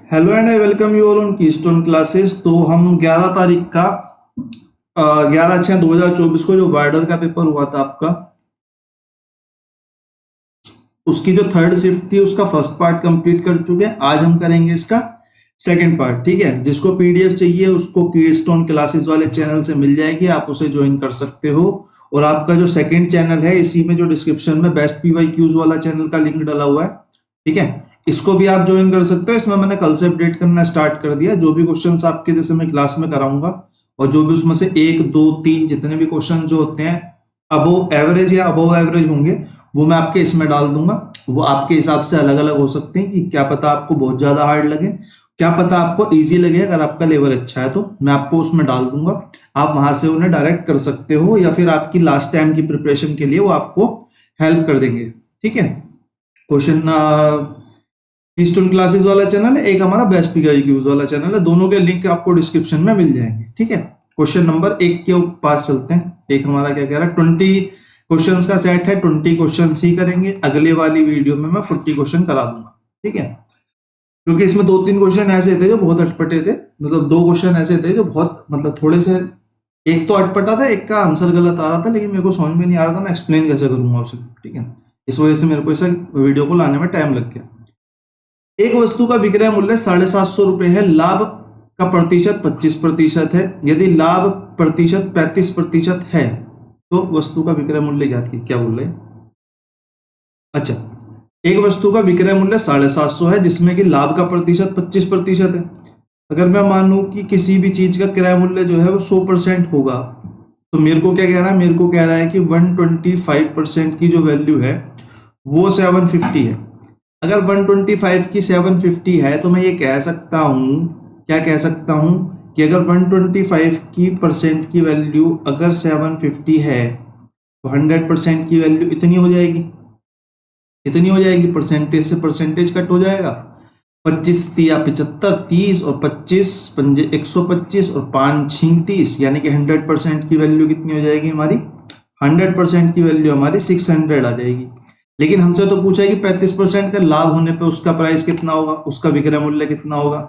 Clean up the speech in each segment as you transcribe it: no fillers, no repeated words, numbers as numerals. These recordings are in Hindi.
Hello and I welcome you all on keystone classes. तो हम 11 तारीख का 11/6/2024 को जो वार्डर का पेपर हुआ था आपका, उसकी जो थर्ड शिफ्ट थी उसका फर्स्ट पार्ट कंप्लीट कर चुके हैं। आज हम करेंगे इसका सेकंड पार्ट। ठीक है, जिसको पीडीएफ चाहिए उसको कीस्टोन क्लासेस वाले चैनल से मिल जाएगी, आप उसे ज्वाइन कर सकते हो। और आपका जो सेकंड चैनल है, इसी में जो डिस्क्रिप्शन में बेस्ट पीवाईक्यूज वाला चैनल का लिंक डाला हुआ है, ठीक है, इसको भी आप ज्वाइन कर सकते हो। इसमें मैंने कल से अपडेट करना स्टार्ट कर दिया। जो भी क्वेश्चंस आपके जैसे मैं क्लास में कराऊंगा और जो भी उसमें से 1, 2, 3 जितने भी क्वेश्चन जो होते हैं अबोव एवरेज या अबोव एवरेज होंगे, वो मैं आपके इसमें डाल दूंगा। वो आपके हिसाब से अलग अलग हो सकते हैं कि क्या पता आपको बहुत ज्यादा हार्ड लगे, क्या पता आपको इजी लगे। अगर आपका लेवल अच्छा है तो मैं आपको उसमें डाल दूंगा, आप वहां से उन्हें डायरेक्ट कर सकते हो, या फिर आपकी लास्ट टाइम की प्रिपरेशन के लिए वो आपको हेल्प कर देंगे। ठीक है, क्वेश्चन कीस्टोन क्लासेस वाला चैनल है, एक हमारा बेस्ट पीवाईक्यूज वाला चैनल है, दोनों के लिंक आपको डिस्क्रिप्शन में मिल जाएंगे। ठीक है, क्वेश्चन नंबर 1 के पास चलते हैं। एक हमारा क्या कह रहा है, 20 क्वेश्चंस का सेट है, 20 क्वेश्चंस ही करेंगे। अगले वाली वीडियो में मैं 40 क्वेश्चन करा दूंगा। ठीक है, क्योंकि इसमें 2-3 क्वेश्चन ऐसे थे जो बहुत अटपटे थे, मतलब 2 क्वेश्चन ऐसे थे जो बहुत मतलब थोड़े से, एक तो अटपटा था, एक का आंसर गलत आ रहा था, लेकिन मेरे को समझ में नहीं आ रहा था मैं एक्सप्लेन कैसे करूंगा उसे। ठीक है, इस वजह से मेरे को इस वीडियो को लाने में टाइम लग गया। एक वस्तु का विक्रय मूल्य 750 रुपए है, लाभ का प्रतिशत 25% है। यदि लाभ प्रतिशत 35% है तो वस्तु का विक्रय मूल्य ज्ञात कीजिए। क्या बोल रहे हैं? अच्छा, एक वस्तु का विक्रय मूल्य 750 है जिसमें कि लाभ का प्रतिशत 25% है। अगर मैं मानूं कि किसी भी चीज का क्रय मूल्य जो है वो 100% होगा, तो मेरे को क्या कह रहा है, मेरे को कह रहा है कि 125% की जो वैल्यू है वो 750 है। अगर 125 की 750 है तो मैं ये कह सकता हूं, क्या कह सकता हूं कि अगर 125 की परसेंट की वैल्यू अगर 750 है तो 100% की वैल्यू इतनी हो जाएगी, इतनी हो जाएगी। परसेंटेज से परसेंटेज कट हो जाएगा, 25 तिया 75, 30 और 25 पंजे 125 और 5 छीं 30, यानी कि 100% की वैल्यू कितनी हो जाएगी हमारी, 100% की वैल्यू हमारी 600 आ जाएगी। लेकिन हमसे तो पूछा है कि 35% का लाभ होने पे उसका प्राइस कितना होगा, उसका विक्रय मूल्य कितना होगा।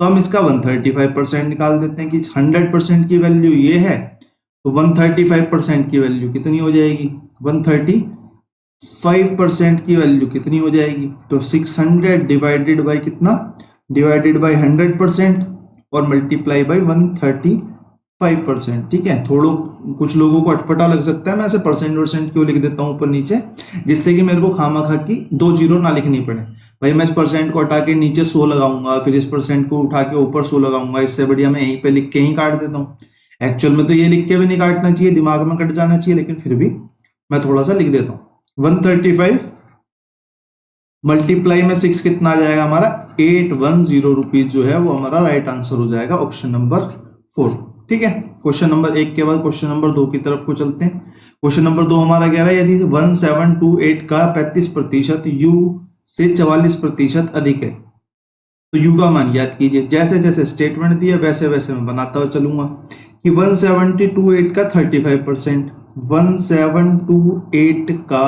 तो हम इसका 135% निकाल देते हैं कि 100% की वैल्यू ये है, तो 135% की वैल्यू कितनी हो जाएगी, 135% की वैल्यू कितनी हो जाएगी, तो 600 डिवाइडेड बाई कितना, डिवाइडेड बाई 100% और मल्टीप्लाई बाई 135%। ठीक है, थोड़ा कुछ लोगों को अटपटा लग सकता है, मैं ऐसे परसेंट क्यों लिख देता हूं ऊपर नीचे, जिससे कि मेरे को खामखा की 2 जीरो ना लिखनी पड़े। भाई मैं इस परसेंट को हटा के नीचे 100 लगाऊंगा, फिर इस परसेंट को उठा के ऊपर 100 लगाऊंगा, इससे बढ़िया मैं यहीं पे लिख के ही काट देता हूँ। एक्चुअल में तो ये लिख के भी नहीं काटना चाहिए, दिमाग में कट जाना चाहिए, लेकिन फिर भी मैं थोड़ा सा लिख देता हूँ। 135 मल्टीप्लाई में 6 कितना आ जाएगा हमारा, 810 रुपीज जो है वो हमारा राइट आंसर हो जाएगा, ऑप्शन नंबर 4। ठीक है, क्वेश्चन नंबर 1 के बाद क्वेश्चन नंबर 2 की तरफ को चलते हैं। क्वेश्चन नंबर 2 हमारा कह रहा है, यदि 1728 का 35% यू से 44% अधिक है तो यू का मान याद कीजिए। जैसे जैसे स्टेटमेंट दिया वैसे वैसे मैं बनाता हुआ चलूंगा कि 1728 का 35%, 1728 का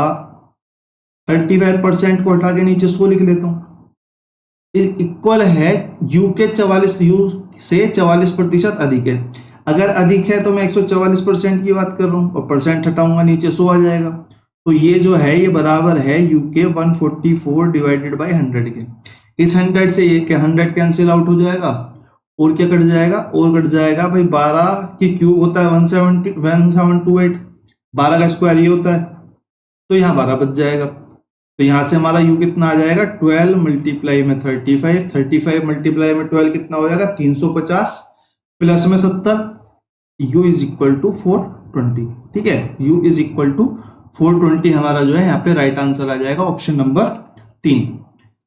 35% को हटा के नीचे 100 लिख लेता हूं, इक्वल है यू के 44, यू से 44% अधिक है। अगर अधिक है तो मैं 144% की बात कर रहा हूं, और परसेंट हटाऊंगा नीचे 100 आ जाएगा। तो ये जो है ये बराबर है यू के 144 डिवाइडेड बाई 100 के। इस 100 से ये क्या 100 कैंसिल आउट हो जाएगा, और क्या कट जाएगा, और कट जाएगा भाई 12 की क्यूब होता है 1728, 12 का स्क्वायर ये होता है, तो यहाँ 12 बच जाएगा। तो यहां से हमारा u कितना आ जाएगा, 12 मल्टीप्लाई में 35, 35 मल्टीप्लाई में 12 कितना हो जाएगा, 350 प्लस में 70, u इज इक्वल टू 420। ठीक है, u इज इक्वल टू 420 हमारा जो है यहाँ पे राइट आंसर आ जाएगा, ऑप्शन नंबर 3।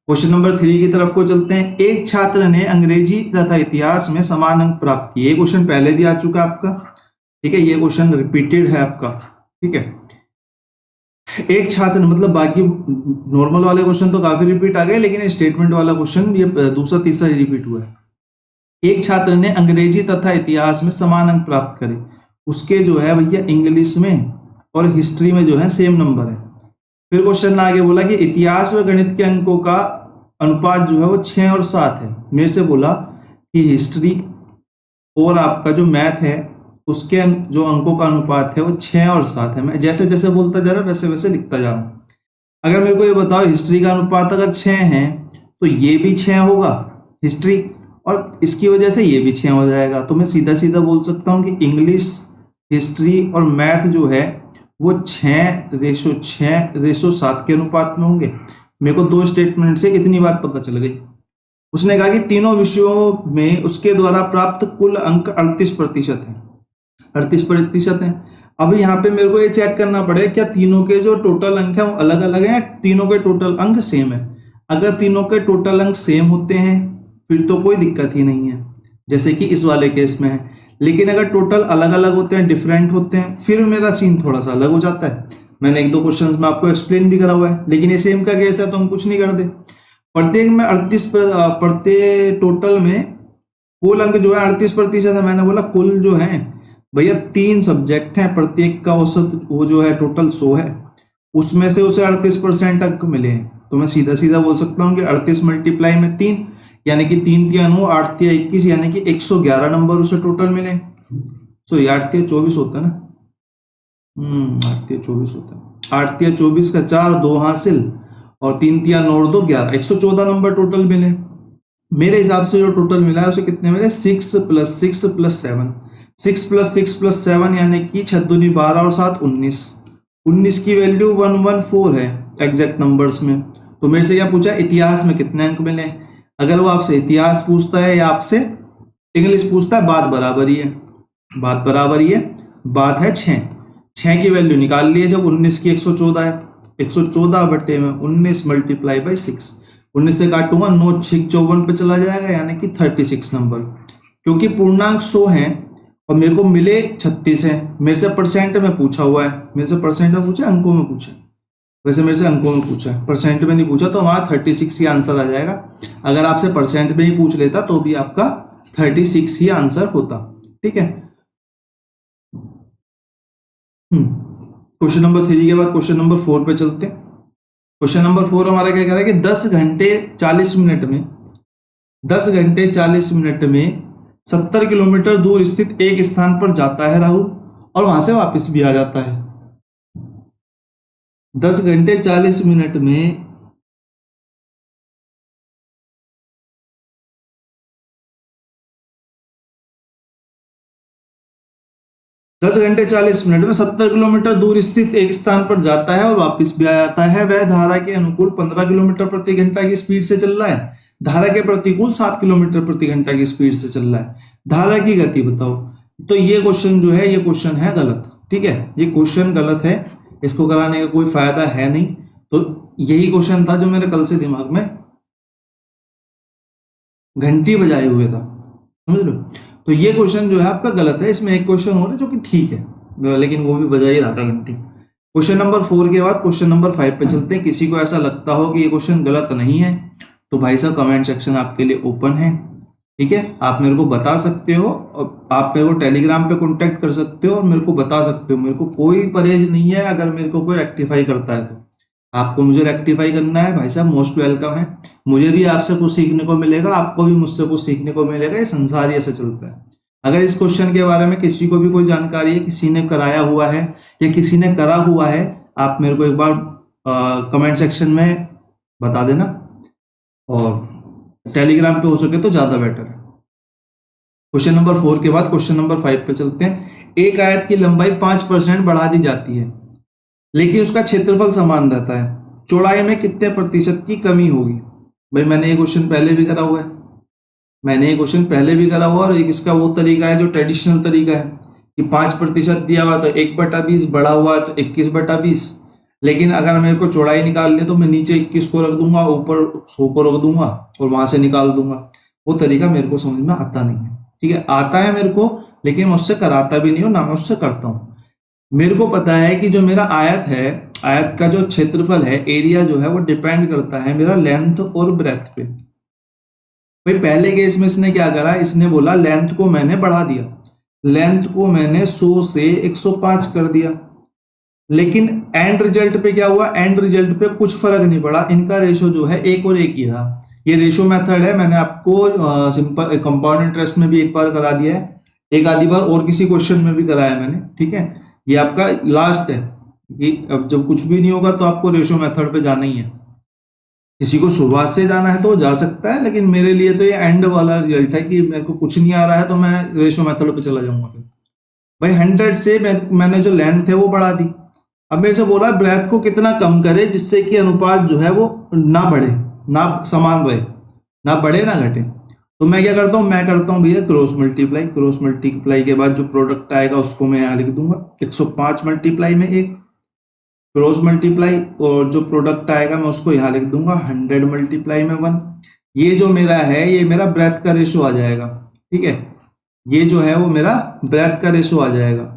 क्वेश्चन नंबर 3 की तरफ को चलते हैं। एक छात्र ने अंग्रेजी तथा इतिहास में समान अंक प्राप्त किए। ये क्वेश्चन पहले भी आ चुका है आपका, ठीक है, ये क्वेश्चन रिपीटेड है आपका। ठीक है, एक छात्र मतलब बाकी नॉर्मल वाले क्वेश्चन तो काफी रिपीट आ गए, लेकिन स्टेटमेंट वाला क्वेश्चन ये दूसरा तीसरा रिपीट हुआ है। एक छात्र ने अंग्रेजी तथा इतिहास में समान अंक प्राप्त करे, उसके जो है भैया इंग्लिश में और हिस्ट्री में जो है सेम नंबर है। फिर क्वेश्चन आगे बोला कि इतिहास व गणित के अंकों का अनुपात जो है वो 6 और 7 है। मेरे से बोला कि हिस्ट्री और आपका जो मैथ है उसके जो अंकों का अनुपात है वो 6 और 7 है। मैं जैसे जैसे बोलता जा रहा हूँ वैसे वैसे लिखता जा रहा हूँ। अगर मेरे को ये बताओ हिस्ट्री का अनुपात अगर 6 है तो ये भी 6 होगा हिस्ट्री, और इसकी वजह से ये भी 6 हो जाएगा। तो मैं सीधा सीधा बोल सकता हूँ कि इंग्लिश, हिस्ट्री और मैथ जो है वो 6:7 के अनुपात में होंगे। मेरे को 2 स्टेटमेंट से इतनी बात पता चल गई। उसने कहा कि तीनों विषयों में उसके द्वारा प्राप्त कुल अंक 38% है। 38% है। अब यहाँ पे मेरे को ये चेक करना पड़ेगा क्या तीनों के जो टोटल अंक है वो अलग अलग हैं, तीनों के टोटल अंक सेम है। अगर तीनों के टोटल अंक सेम होते हैं फिर तो कोई दिक्कत ही नहीं है, जैसे कि इस वाले केस में है। लेकिन अगर टोटल अलग अलग होते हैं, डिफरेंट होते हैं, फिर मेरा सीन थोड़ा सा अलग हो जाता है। मैंने 1-2 क्वेश्चंस में आपको एक्सप्लेन भी करा हुआ है। लेकिन ये सेम का केस है तो हम कुछ नहीं कर दे। प्रत्येक में 38 प्रत्येक टोटल में कुल अंक जो है 38% है। मैंने बोला कुल जो है भैया 3 सब्जेक्ट हैं, प्रत्येक का औसत वो जो है टोटल 100 है, उसमें से उसे 38% अंक मिले हैं। तो मैं सीधा सीधा बोल सकता हूँ कि 38 मल्टीप्लाई में 3 यानी कि 3 3 9 8 3 21 यानी कि 111 नंबर उसे टोटल मिले। सो 8 3 24 होता है ना, 8 3 24 होता है। 8 3 24 का 4 2 हासिल और 3 3 9 2 11, 114 नंबर टोटल मिले। मेरे हिसाब से जो टोटल मिला है उसे कितने मिले, 6 + 6 + 7, 6 + 6 + 7 यानी कि 6 दूनी 12 और 7 19। 19 की वैल्यू 114 है एग्जैक्ट नंबर्स में। तो मेरे से क्या पूछा, इतिहास में कितने अंक मिले। अगर वो आपसे इतिहास पूछता है या आपसे इंग्लिश पूछता है, बात बराबर ही है, बात बराबर ही है। बात है 6 की वैल्यू निकाल लिए जब 19 की 114 है, 114/19 मल्टीप्लाई बाई 6। 19 से काटूंगा 9 6 54 पे चला जाएगा यानी कि 36 नंबर। क्योंकि पूर्णांक 100 है और मेरे को मिले 36 है। मेरे से परसेंट में पूछा हुआ है, मेरे से परसेंट में पूछा, अंकों में पूछा। वैसे मेरे से अंकों में पूछा है, परसेंट में नहीं पूछा, तो हमारा 36 ही आंसर आ जाएगा। अगर आपसे परसेंट में ही पूछ लेता तो भी आपका 36 ही आंसर होता। ठीक है। क्वेश्चन नंबर 3 के बाद क्वेश्चन नंबर 4 पे चलते हैं। क्वेश्चन नंबर 4 हमारा क्या कह रहा है कि 10 घंटे 40 मिनट में 70 किलोमीटर दूर स्थित एक स्थान पर जाता है राहुल और वहां से वापस भी आ जाता है। 10 घंटे 40 मिनट में 10 घंटे 40 मिनट में 70 किलोमीटर दूर स्थित एक स्थान पर जाता है और वापस भी आ जाता है। वह धारा के अनुकूल 15 किलोमीटर प्रति घंटा की स्पीड से चल रहा है, धारा के प्रतिकूल 7 किलोमीटर प्रति घंटा की स्पीड से चल रहा है। धारा की गति बताओ। तो ये क्वेश्चन जो है ये क्वेश्चन है गलत। ठीक है, ये क्वेश्चन गलत है, इसको कराने का कोई फायदा है नहीं। तो यही क्वेश्चन था जो मेरे कल से दिमाग में घंटी बजाए हुए था, समझ लो। तो ये क्वेश्चन जो है आपका गलत है। इसमें एक क्वेश्चन हो रहा है जो कि ठीक है, लेकिन वो भी बजा ही रहा था घंटी। क्वेश्चन नंबर 4 के बाद क्वेश्चन नंबर 5 पे चलते हैं। किसी को ऐसा लगता हो कि ये क्वेश्चन गलत नहीं है तो भाई साहब कमेंट सेक्शन आपके लिए ओपन है। ठीक है, आप मेरे को बता सकते हो और आप मेरे को टेलीग्राम पे कांटेक्ट कर सकते हो और मेरे को बता सकते हो। मेरे को कोई परहेज नहीं है, अगर मेरे को कोई रेक्टिफाई करता है तो आपको मुझे रेक्टिफाई करना है भाई साहब, मोस्ट वेलकम है। मुझे भी आपसे कुछ सीखने को मिलेगा, आपको भी मुझसे कुछ सीखने को मिलेगा। ये संसार ही ऐसे चलता है। अगर इस क्वेश्चन के बारे में किसी को भी कोई जानकारी है, किसी ने कराया हुआ है या किसी ने करा हुआ है, आप मेरे को एक बार कमेंट सेक्शन में बता देना और टेलीग्राम पे हो सके तो ज्यादा बेटर है। क्वेश्चन नंबर 4 के बाद क्वेश्चन नंबर 5 पे चलते हैं। एक आयत की लंबाई 5% बढ़ा दी जाती है लेकिन उसका क्षेत्रफल समान रहता है, चौड़ाई में कितने प्रतिशत की कमी होगी। भाई मैंने ये क्वेश्चन पहले भी करा हुआ है, और एक इसका वो तरीका है जो ट्रेडिशनल तरीका है कि 5% दिया हुआ तो 1/20, बढ़ा हुआ है तो 21/20। लेकिन अगर मेरे को चौड़ाई निकालनी है तो मैं नीचे 21 को रख दूंगा, ऊपर 100 को रख दूंगा और वहां से निकाल दूंगा। वो तरीका मेरे को समझ में आता नहीं है। ठीक है, आता है मेरे को, लेकिन मैं उससे कराता भी नहीं हूँ, ना मैं उससे करता हूँ। मेरे को पता है कि जो मेरा आयत है, आयत का जो क्षेत्रफल है, एरिया जो है वो डिपेंड करता है मेरा लेंथ और ब्रेथ पे। भाई पहले केस में इसने क्या करा, इसने बोला लेंथ को मैंने बढ़ा दिया, लेंथ को मैंने 100 से 105 कर दिया। लेकिन एंड रिजल्ट पे क्या हुआ, एंड रिजल्ट पे कुछ फर्क नहीं पड़ा, इनका रेशो जो है 1 और 1 ही रहा। ये रेशो मेथड है, मैंने आपको सिंपल कंपाउंड इंटरेस्ट में भी एक बार करा दिया है, एक आधी बार और किसी क्वेश्चन में भी कराया मैंने, ठीक है। ये आपका लास्ट है, ये अब जब कुछ भी नहीं होगा तो आपको रेशो मेथड पे जाना ही है। किसी को शुरुआत से जाना है तो जा सकता है, लेकिन मेरे लिए तो ये एंड वाला रिजल्ट है कि मेरे को कुछ नहीं आ रहा है तो मैं रेशो मेथड पे चला जाऊंगा। फिर भाई 100 से मैंने जो लेंथ है वो बढ़ा दी। अब मेरे से बोला ब्रेथ को कितना कम करे जिससे कि अनुपात जो है वो ना बढ़े, ना समान रहे, ना बढ़े ना घटे। तो मैं क्या करता हूँ, मैं करता हूँ भैया क्रॉस मल्टीप्लाई। क्रॉस मल्टीप्लाई के बाद जो प्रोडक्ट आएगा उसको मैं यहाँ लिख दूंगा 105 मल्टीप्लाई में 1, क्रॉस मल्टीप्लाई, और जो प्रोडक्ट आएगा मैं उसको यहाँ लिख दूंगा 100 मल्टीप्लाई में 1। ये जो मेरा है ये मेरा ब्रेथ का रेशो आ जाएगा, ठीक है। ये जो है वो मेरा ब्रेथ का रेशो आ जाएगा।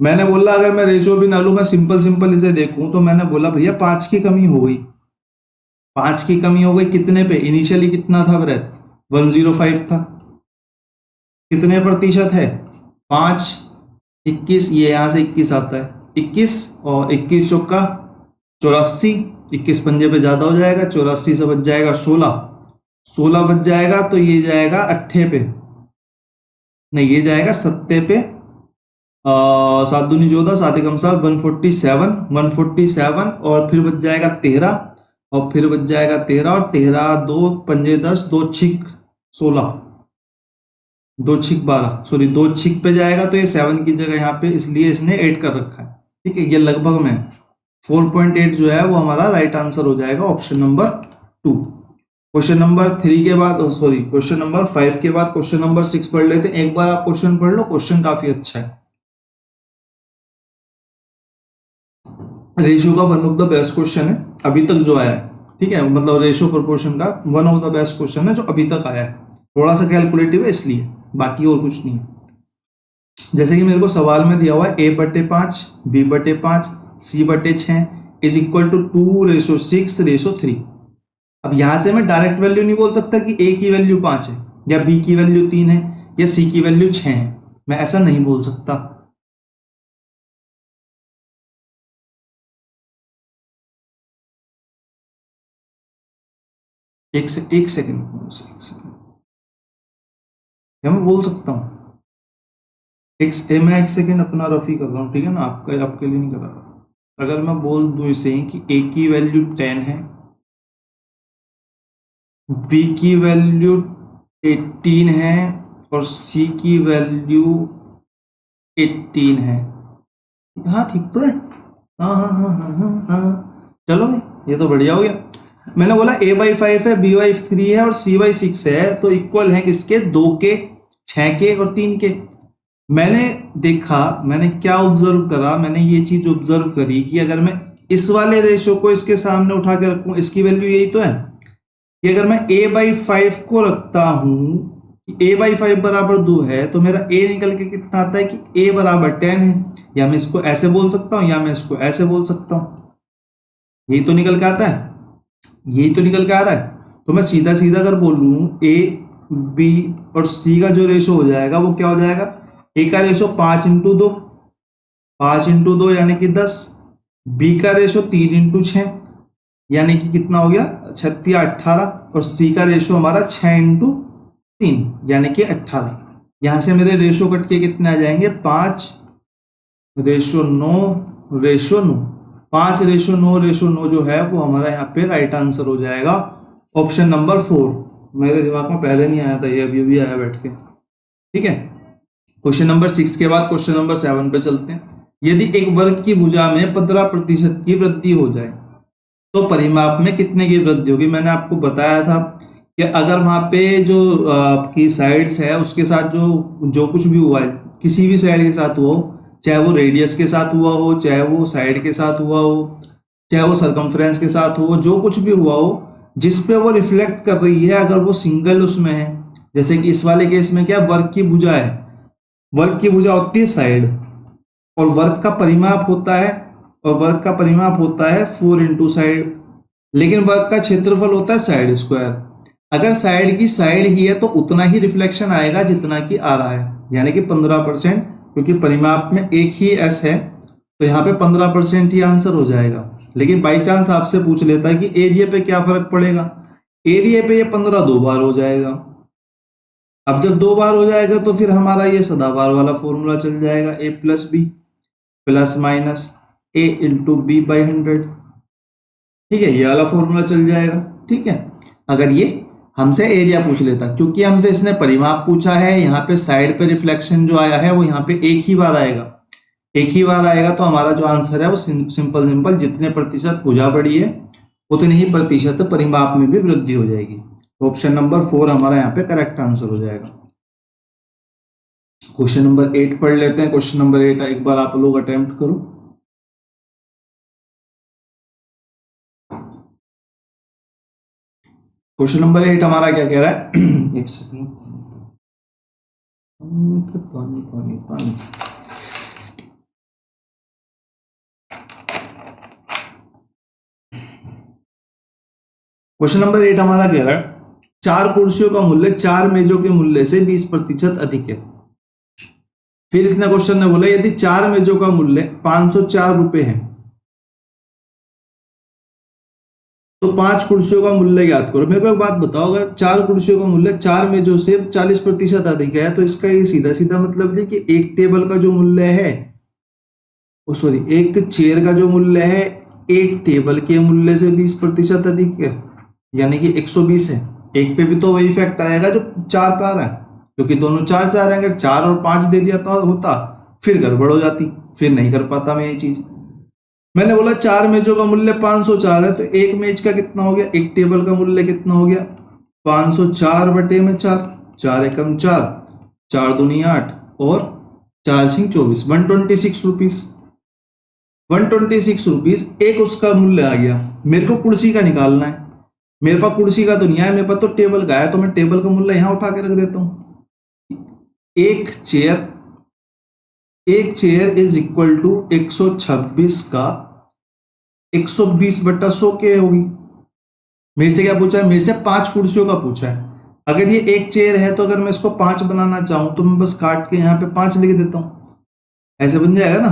मैंने बोला अगर मैं रेशो भी ना लूं, मैं सिंपल इसे देखूं, तो मैंने बोला भैया 5 की कमी हो गई। 5 की कमी हो गई कितने पे, इनिशियली कितना था ब्रेथ, 105 था। कितने प्रतिशत है, 5, 21, ये यहां से 21 आता है, 21 और 21 चौका 84, 21 पंजे पे ज्यादा हो जाएगा, 84 से बच जाएगा 16, 16 बच जाएगा तो ये जाएगा 8 पे, नहीं ये जाएगा 7 पे, 7 दूनी 14, 7 एकम 7, 147 और फिर बच जाएगा 13, और फिर बच जाएगा 13 और 13, 2 पंजे 10, 2 छिक 16, 2 छिक 12, सॉरी 2 छिक पे जाएगा तो ये 7 की जगह यहाँ पे इसलिए इसने 8 कर रखा है, ठीक है। ये लगभग में 4.8 जो है वो हमारा राइट आंसर हो जाएगा, ऑप्शन नंबर 2। क्वेश्चन नंबर 3 के बाद, सॉरी क्वेश्चन नंबर 5 के बाद क्वेश्चन नंबर 6 पढ़ लेते हैं। एक बार आप क्वेश्चन पढ़ लो, क्वेश्चन काफी अच्छा है। रेशियो का one of the best question है अभी तक जो आया है, ठीक है, मतलब रेशियो प्रोपोर्शन का one of the best question है जो अभी तक आया है। थोड़ा सा कैलकुलेटिव है इसलिए, बाकी और कुछ नहीं है। जैसे कि मेरे को सवाल में दिया हुआ है a/5, b/5, c/6 is equal to 2:6:3। अब यहां से मैं डायरेक्ट वैल्यू नहीं बोल सकता कि a की वैल्यू 5 है या b की वैल्यू 3 है या c की वैल्यू 6 है, मैं ऐसा नहीं बोल सकता। एक सेकंड, क्या मैं बोल सकता हूँ, मैं एक सेकंड अपना रफी कर रहा हूँ, ठीक है ना, आपके लिए नहीं कर रहा। अगर मैं बोल दूं इसे कि a की वैल्यू 10 है, b की वैल्यू 18 है और c की वैल्यू 18 है, हाँ ठीक तो है, हाँ हाँ हाँ हाँ हाँ हाँ, चलो भाई ये तो बढ़िया हो गया। मैंने बोला a/5 है, b/3 है और c/6 है, तो इक्वल है किसके, 2 के, 6 के और 3 के। मैंने देखा, मैंने क्या ऑब्जर्व करा, मैंने ये चीज ऑब्जर्व करी कि अगर मैं इस वाले रेशो को इसके सामने उठा के रखूं, इसकी वैल्यू यही तो है कि अगर मैं a/5 को रखता हूं, a/5 बराबर 2 है, तो मेरा a निकल के कितना आता है कि a बराबर 10 है। या मैं इसको ऐसे बोल सकता हूं या मैं इसको ऐसे बोल सकता हूं, यही तो निकल के आता है, यही तो निकल के आ रहा है। तो मैं सीधा सीधा अगर बोलूं a, b और c का जो रेशो हो जाएगा वो क्या हो जाएगा, a का रेशो 5 इंटू 2, 5 इंटू 2 यानी कि 10, b का रेशो 3 इंटू 6 यानी कि कितना हो गया 36 18, और c का रेशो हमारा 6 इंटू 3 यानी कि 18। यहां से मेरे रेशो कट के कितने आ जाएंगे, 5:9:9, 5:9:9 जो है वो हमारा यहाँ पे राइट आंसर हो जाएगा, ऑप्शन नंबर 4। मेरे दिमाग में पहले नहीं आया था, ये अभी अभी आया बैठ के, ठीक है। क्वेश्चन नंबर 6 के बाद क्वेश्चन नंबर 7 पे चलते हैं। यदि एक वर्ग की भुजा में 15% की वृद्धि हो जाए तो परिमाप में कितने की वृद्धि होगी। मैंने आपको बताया था कि अगर वहां पे जो आपकी साइड्स है उसके साथ जो कुछ भी हुआ है, किसी भी साइड के साथ हुआ हो, चाहे वो रेडियस के साथ हुआ हो, चाहे वो साइड के साथ हुआ हो, चाहे वो सरकमफ्रेंस के साथ हो, जो कुछ भी हुआ हो जिस पे वो रिफ्लेक्ट कर रही है, अगर वो सिंगल उसमें है, जैसे कि इस वाले केस में क्या वर्ग की भुजा है, वर्ग की भुजा होती है साइड, और वर्ग का परिमाप होता है, और वर्ग का परिमाप होता है 4 इंटू साइड, लेकिन वर्ग का क्षेत्रफल होता है साइड स्क्वायर। अगर साइड की साइड ही है तो उतना ही रिफ्लेक्शन आएगा जितना कि आ रहा है, यानी कि 15%, क्योंकि परिमाप में एक ही एस है तो यहाँ पे 15% ही आंसर हो जाएगा। लेकिन बाई चांस आपसे पूछ लेता है कि एरिया पे क्या फर्क पड़ेगा, एरिया पे ये 15 दो बार हो जाएगा। अब जब दो बार हो जाएगा तो फिर हमारा ये सदाबार वाला फॉर्मूला चल जाएगा, A plus B plus minus A into B by 100। ठीक है, ये वाला फॉर्मूला चल जाएगा। ठीक है, अगर ये हमसे एरिया पूछ लेता, क्योंकि हमसे इसने परिमाप पूछा है, यहाँ पे साइड पे रिफ्लेक्शन जो आया है वो यहाँ पे एक ही बार आएगा, एक ही बार आएगा, तो हमारा जो आंसर है वो सिंपल सिंपल जितने प्रतिशत भुजा बढ़ी है उतने ही प्रतिशत परिमाप में भी वृद्धि हो जाएगी। तो ऑप्शन नंबर 4 हमारा यहाँ पे करेक्ट आंसर हो जाएगा। क्वेश्चन नंबर 8 पढ़ लेते हैं। क्वेश्चन नंबर 8 एक बार आप लोग अटेम्प्ट करो। क्वेश्चन नंबर 8 हमारा क्या कह रहा है? एक सेकंड, पानी पानी पानी। क्वेश्चन नंबर 8 हमारा कह रहा है 4 कुर्सियों का मूल्य 4 मेजों के मूल्य से 20% अधिक है। फिर इसने क्वेश्चन ने बोला यदि 4 मेजों का मूल्य 504 रुपए है तो 5 कुर्सियों का मूल्य ज्ञात करो। मेरे को एक बात बताओ, अगर 4 कुर्सियों का मूल्य 4 मेजों से 40% अधिक है तो इसका ये सीधा सीधा मतलब नहीं कि एक टेबल का जो मूल्य है, सॉरी, एक चेयर का जो मूल्य है एक टेबल के मूल्य से 20% अधिक है, यानी कि 120 है। एक पे भी तो वही इफेक्ट आएगा जो 4 पे आ रहा है, क्योंकि दोनों 4 4 है। अगर 4 और 5 दे दिया होता फिर गड़बड़ हो जाती, फिर नहीं कर पाता मैं ये चीज। मैंने बोला 4 मेजों का मूल्य 504 है, तो एक मेज का कितना हो गया, एक टेबल का मूल्य कितना हो गया, 504 बटे में 4, 4 एकम 4, 4 दूनी 8 और 4 छिंग 24, 126 रुपीज। 126 रुपीज एक उसका मूल्य आ गया। मेरे को कुर्सी का निकालना है, मेरे पास कुर्सी का तो नहीं है, मेरे पास तो टेबल का है, तो मैं टेबल का मूल्य यहां उठा के रख देता हूं। एक चेयर इज इक्वल टू 126 का 120 बटा 100 के होगी। मेरे से क्या पूछा है, मेरे से 5 कुर्सियों का पूछा है। अगर ये एक चेयर है तो अगर मैं इसको 5 बनाना चाहूं तो मैं बस काट के यहाँ पे 5 लिख देता हूं, ऐसे बन जाएगा ना।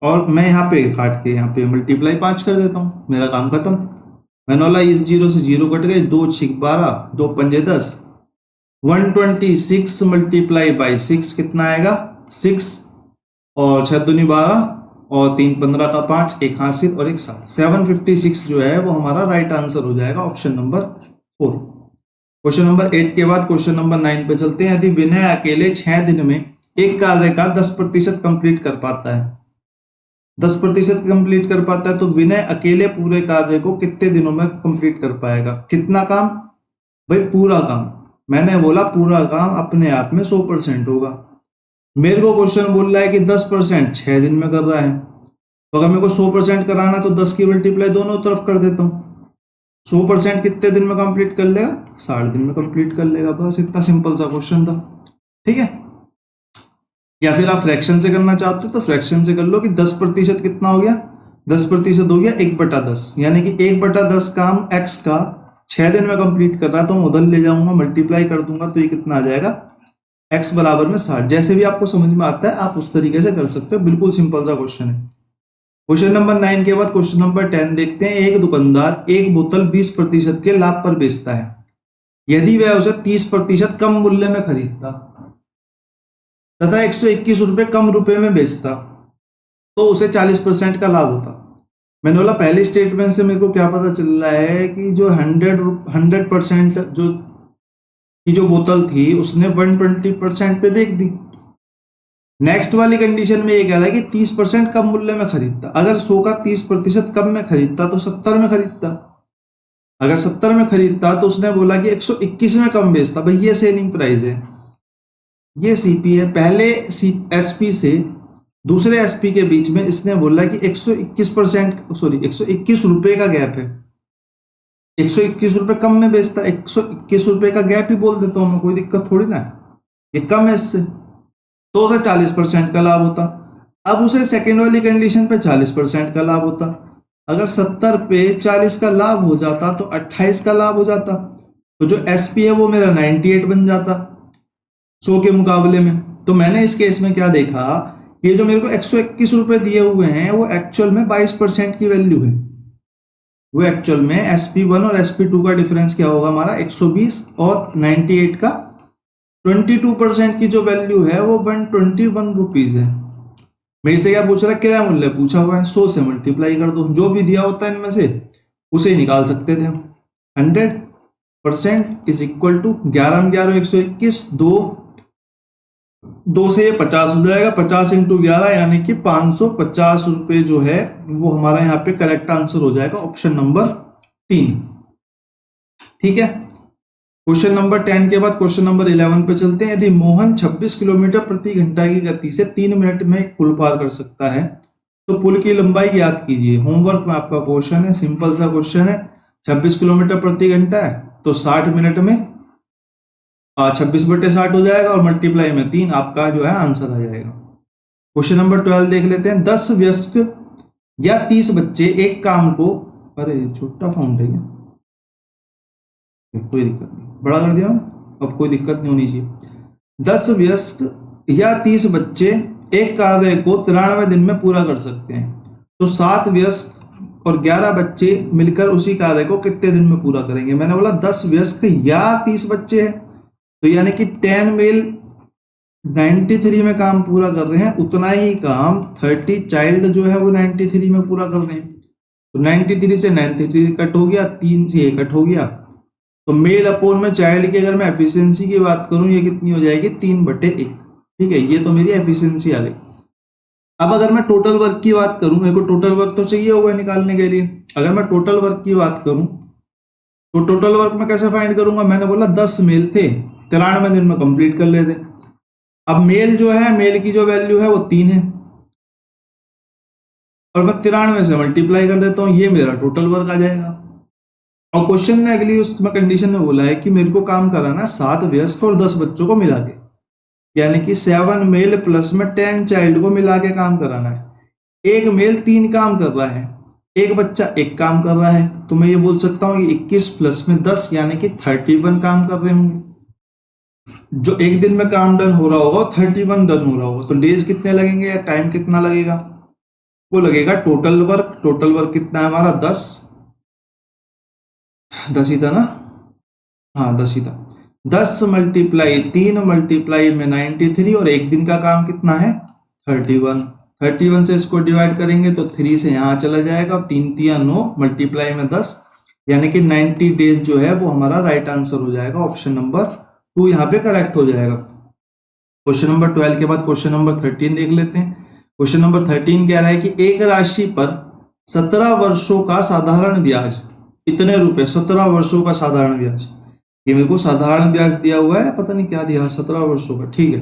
और मैं यहाँ पे काट के यहाँ पे मल्टीप्लाई 5 कर देता हूं, मेरा काम खत्म। मैंने बोला इस 0 से 0 कट गए, 2 6 12, 2 पंजे 10, 126 मल्टीप्लाई बाई 6 कितना आएगा 6, और 6 दूनी 12 और 3 15 का 5, एक हासिल और एक 7, 756 जो है वो हमारा राइट आंसर हो जाएगा, ऑप्शन नंबर 4। क्वेश्चन नंबर 8 के बाद क्वेश्चन नंबर 9 पे चलते हैं। यदि विनय अकेले 6 दिन में एक कार्य का 10% कंप्लीट कर पाता है, 10% कंप्लीट कर पाता है, तो विनय अकेले पूरे कार्य को कितने दिनों में कंप्लीट कर पाएगा? कितना काम भाई? पूरा काम। मैंने बोला पूरा काम अपने आप में 100% होगा। मेरे को क्वेश्चन बोल रहा है कि 10% 6 दिन में कर रहा है, तो अगर मेरे को 100% कराना तो 10 की मल्टीप्लाई दोनों तरफ कर देता हूं। 100% कितने दिन में कंप्लीट कर लेगा? 60 दिन में कंप्लीट कर लेगा। बस इतना सिंपल सा क्वेश्चन था। ठीक है, या फिर आप फ्रैक्शन से करना चाहते हो तो फ्रैक्शन से कर लो कि 10% कितना हो गया, 10% हो गया 1/10, यानी कि 1/10 काम x का 6 दिन में कंप्लीट कर रहा है, तो मैं उधर ले जाऊंगा मल्टीप्लाई कर दूंगा, तो ये कितना आ जाएगा x बराबर में 60। जैसे भी आपको समझ में आता है आप उस तरीके से कर सकते हो, बिल्कुल सिंपल सा क्वेश्चन है। क्वेश्चन नंबर 9 के बाद क्वेश्चन नंबर 10 देखते हैं। एक दुकानदार एक बोतल 20% के लाभ पर बेचता है, यदि वह उसे 30% कम मूल्य में खरीदता तथा 121 रुपए कम रुपए में बेचता तो उसे 40% का लाभ होता। मैंने बोला पहले स्टेटमेंट से मेरे को क्या पता चल रहा है कि जो 100% जो बोतल थी उसने 120% पे बेच दी। नेक्स्ट वाली कंडीशन में ये कह रहा है कि 30% कम मूल्य में खरीदता। अगर 100 का 30% कम में खरीदता तो 70 में खरीदता। अगर 70 में खरीदता तो उसने बोला कि 121 में कम बेचता। भाई ये सेलिंग प्राइस है, ये सीपी है। पहले एसपी से दूसरे एसपी के बीच में इसने बोला कि 121 रुपए का गैप है, 121 रुपए कम में बेचता, 121 रुपए का गैप ही बोल देता हूं मैं, कोई दिक्कत थोड़ी ना है, ये कम है इससे, तो उसे 40% का लाभ होता। अब उसे सेकेंड वाली कंडीशन पे 40% का लाभ होता। अगर 70 पे 40 का लाभ हो जाता तो 28 का लाभ हो जाता, तो जो एसपी है वो मेरा 98 बन जाता 100 के मुकाबले में। तो मैंने इस केस में क्या देखा, ये जो मेरे को 121 रुपए दिए हुए हैं वो एक्चुअल में 22% की वैल्यू है। वो एक्चुअल में SP1 और SP2 का डिफरेंस क्या होगा हमारा 120 और 98 का 22% की जो वैल्यू है वो 121 रुपीज है। मेरे से क्या पूछ रहा है, क्या मूल्य पूछा हुआ है, 100 से मल्टीप्लाई कर दो, जो भी दिया होता है इनमें से उसे ही निकाल सकते थे हम। 100% इज इक्वल टू 11 में 11 121, 2 से 50 हो जाएगा, 50 इंटू 11 यानी कि 550 रुपए जो है वो हमारा यहाँ पे करेक्ट आंसर हो जाएगा ऑप्शन नंबर 3। ठीक है, क्वेश्चन नंबर 10 के बाद क्वेश्चन नंबर 11 पे चलते हैं। यदि मोहन 26 किलोमीटर प्रति घंटा की गति से 3 मिनट में एक पुल पार कर सकता है तो पुल की लंबाई याद कीजिए। होमवर्क में आपका क्वेश्चन है, सिंपल सा क्वेश्चन है। 26 किलोमीटर प्रति घंटा है तो 60 मिनट में 26/60 हो जाएगा और मल्टीप्लाई में 3 आपका जो है आंसर आ जाएगा। क्वेश्चन नंबर 12 देख लेते हैं। 10 वयस्क या 30 बच्चे एक काम को, अरे छोटा फाउंट है क्या, कोई दिक्कत नहीं, बड़ा कर दिया अब कोई दिक्कत नहीं होनी चाहिए। 10 वयस्क या 30 बच्चे एक कार्य को 93 दिन में पूरा कर सकते हैं तो 7 वयस्क और 11 बच्चे मिलकर उसी कार्य को कितने दिन में पूरा करेंगे। मैंने बोला 10 वयस्क या 30 बच्चे हैं तो यानी कि 10 मेल 93 में काम पूरा कर रहे हैं, उतना ही काम 30 चाइल्ड जो है वो 93 में पूरा कर रहे हैं। तो 93 से 93 कट हो गया, 3 से 1 कट हो गया, तो मेल अपॉन में चाइल्ड की अगर मैं एफिशिएंसी की बात करूं ये कितनी हो जाएगी 3/1। ठीक है, ये तो मेरी एफिशिएंसी आ गई। अब अगर मैं टोटल वर्क की बात करूं, मेरे को टोटल वर्क तो चाहिए होगा निकालने के लिए। अगर मैं टोटल वर्क की बात करूं तो टोटल वर्क में कैसे फाइंड करूंगा, मैंने बोला 10 मेल थे, 93 दिन में कंप्लीट कर लेते। अब मेल जो है, मेल की जो वैल्यू है वो 3 है और मैं 93 से मल्टीप्लाई कर देता हूं, ये मेरा टोटल वर्क आ जाएगा। और क्वेश्चन ने अगली उसमें कंडीशन में बोला है कि मेरे को काम कराना 7 वयस्क और 10 बच्चों को मिला के, यानी कि 7 मेल प्लस में 10 चाइल्ड को मिला के काम कराना है। एक मेल 3 काम कर रहा है, एक बच्चा 1 काम कर रहा है, तो मैं ये बोल सकता हूँ 21 प्लस में 10 यानी कि 31 काम कर रहे होंगे। जो एक दिन में काम डन हो रहा होगा 31 डन हो रहा होगा, तो डेज कितने लगेंगे या टाइम कितना लगेगा, वो लगेगा टोटल वर्क। टोटल वर्क कितना है हमारा 10 ही था ना, हाँ 10 ही था। 10 मल्टीप्लाई 3 मल्टीप्लाई में 93 और एक दिन का काम कितना है 31 से इसको डिवाइड करेंगे तो 3 से यहाँ चला जाएगा, 3 3 9 मल्टीप्लाई में 10 यानी कि 90 डेज जो है वो हमारा राइट आंसर हो जाएगा। ऑप्शन नंबर 2 यहाँ पे करेक्ट हो जाएगा। क्वेश्चन नंबर 12 के बाद क्वेश्चन नंबर 13 देख लेते हैं। क्वेश्चन नंबर 13 कह रहा है कि एक राशि पर 17 वर्षों का साधारण ब्याज इतने रुपए, 17 वर्षों का साधारण ब्याज, ये मेरे को साधारण ब्याज दिया हुआ है, पता नहीं क्या दिया, 17 वर्षों का, ठीक है।